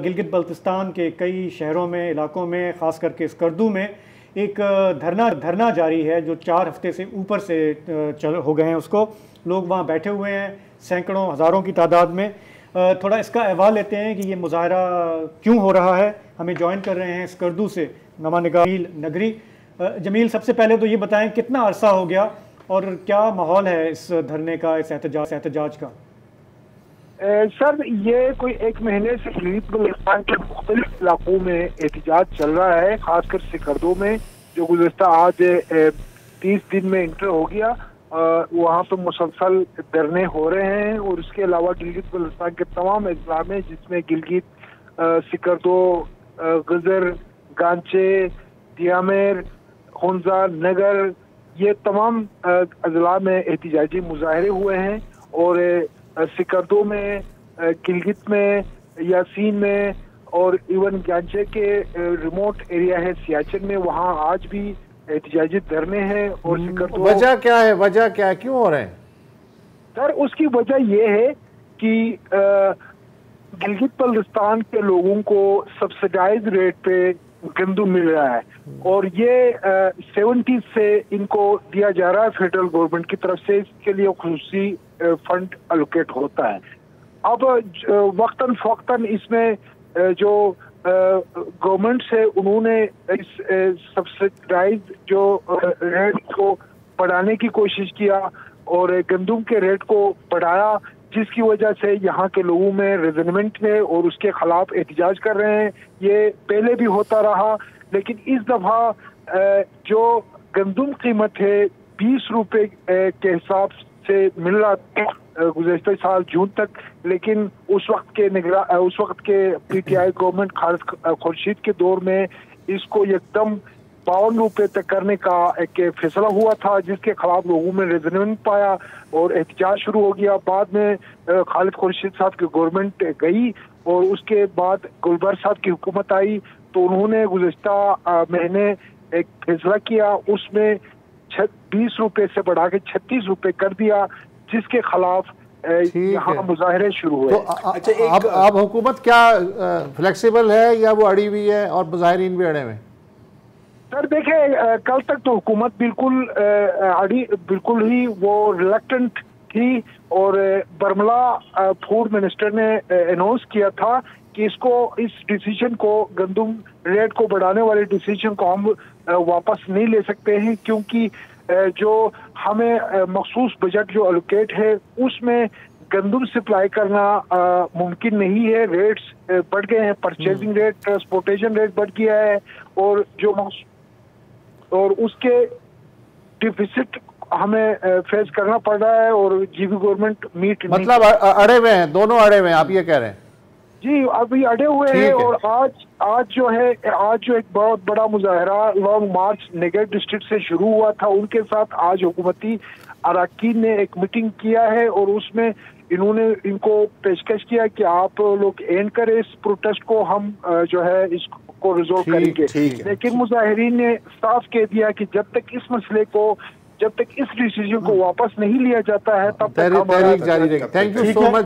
गिलगित बल्तिस्तान के कई शहरों में, इलाकों में, ख़ास करके स्कर्दू में एक धरना जारी है जो 4 हफ्ते से ऊपर से हो गए हैं। उसको लोग वहाँ बैठे हुए हैं सैकड़ों हज़ारों की तादाद में। थोड़ा इसका अहवाल लेते हैं कि ये मुजाहरा क्यों हो रहा है। हमें ज्वाइन कर रहे हैं स्कर्दू से नमा निगाह जमील नगरी। जमील, सबसे पहले तो ये बताएं कितना अरसा हो गया और क्या माहौल है इस धरने का, इस एहतजाज का? सर, ये कोई 1 महीने से गिलगित बल्तिस्तान के मुख्तलिफ इलाकों में एहतजाज चल रहा है, खासकर सिकरदो में जो गुज़श्ता आज 30 दिन में इंटर हो गया। वहाँ पे मुसलसल धरने हो रहे हैं और उसके अलावा गिलगित बल्तिस्तान के तमाम अजला में, जिसमें गिलगित, सिकरदो, गजर, गांचे, दियामेर, हुंजा, नगर, ये तमाम अजला में एहतजाजी मुजाहरे हुए हैं। और सिकरदो में, गिलगित में, यासीन में और इवन गांचे के रिमोट एरिया है सियाचिन में, वहाँ आज भी एहतजाजी धरने हैं। और सिकरदो वजह क्या है, क्यों हो रहे हैं? सर, उसकी वजह यह है कि गिलगित बल्तिस्तान के लोगों को सब्सिडाइज रेट पे गंदम मिल रहा है और ये 70 से इनको दिया जा रहा है फेडरल गवर्नमेंट की तरफ से। इसके लिए खुसूसी फंड एलोकेट होता है। अब वक्तन फवक्तन इसमें जो गवर्नमेंट से उन्होंने इस सब्सिडाइज जो रेट को बढ़ाने की कोशिश किया और गंदम के रेट को बढ़ाया, जिसकी वजह से यहाँ के लोगों में रेजनमेंट है और उसके खिलाफ एहतजाज कर रहे हैं। ये पहले भी होता रहा, लेकिन इस दफा जो गंदम कीमत है 20 रुपए के हिसाब से मिल रहा था गुज़श्ता साल जून तक, लेकिन उस वक्त के पीटीआई गवर्नमेंट खालिद खुर्शीद के दौर में इसको एकदम 52 रुपए तक करने का एक फैसला हुआ था, जिसके खिलाफ लोगों में रेजोनेंस पाया और एहतजाज शुरू हो गया। बाद में खालिद खुर्शीद साहब की गवर्नमेंट गई और उसके बाद गुलबर साहब की हुकूमत आई, तो उन्होंने गुज़श्ता महीने एक फैसला किया, उसमें 20 रुपए से बढ़ा के 36 रुपए कर दिया, जिसके खिलाफ यहाँ मुजाहरे शुरू हुए। तो अब हुकूमत क्या फ्लेक्सिबल है या वो अड़ी हुई है और मुजाहिरीन भी अड़े हुए? सर देखें, कल तक तो हुकूमत बिल्कुल ही वो रिलक्टेंट थी और बर्मला फूड मिनिस्टर ने अनाउंस किया था कि इस डिसीजन को, गंदम रेट को बढ़ाने वाले डिसीजन को हम वापस नहीं ले सकते हैं, क्योंकि जो हमें मखसूस बजट जो एलोकेट है उसमें गंदम सप्लाई करना मुमकिन नहीं है। रेट्स बढ़ गए हैं, परचेजिंग रेट, ट्रांसपोर्टेशन रेट बढ़ गया है और उसके डिफिसिट हमें फेस करना पड़ रहा है और जीबी गवर्नमेंट मीट मतलब अड़े हुए हैं, दोनों अड़े हुए हैं, आप ये कह रहे हैं? जी, अभी अड़े हुए हैं। और आज जो एक बहुत बड़ा मुजाहरा लॉन्ग मार्च नगर डिस्ट्रिक्ट से शुरू हुआ था, उनके साथ आज हुकूमती अरकान ने एक मीटिंग किया है और उसमें इन्होंने इनको पेशकश किया कि आप लोग एंड करें इस प्रोटेस्ट को, हम जो है इसको रिजोल्व करेंगे। लेकिन मुजाहिरीन ने साफ कह दिया कि जब तक इस डिसीजन को वापस नहीं लिया जाता है तब तक तहरीक जारी रहेगी। Thank you so much.